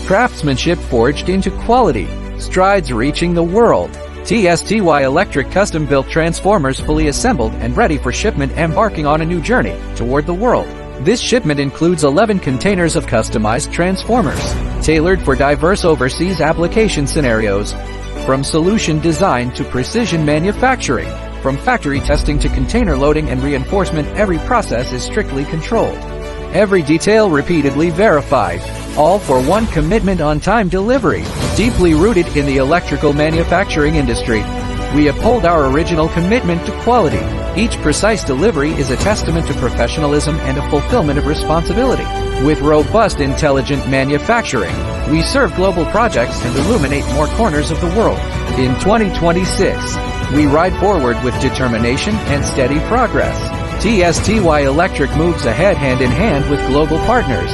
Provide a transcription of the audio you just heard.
craftsmanship forged into quality, strides reaching the world. TSTY Electric custom-built transformers fully assembled and ready for shipment, embarking on a new journey toward the world. This shipment includes 11 containers of customized transformers, tailored for diverse overseas application scenarios. From solution design to precision manufacturing, from factory testing to container loading and reinforcement, every process is strictly controlled. Every detail repeatedly verified, all for one commitment: on-time delivery. Deeply rooted in the electrical manufacturing industry, we uphold our original commitment to quality. Each precise delivery is a testament to professionalism and a fulfillment of responsibility. With robust, intelligent manufacturing, we serve global projects and illuminate more corners of the world. In 2026, we ride forward with determination and steady progress. TSTY Electric moves ahead hand in hand with global partners,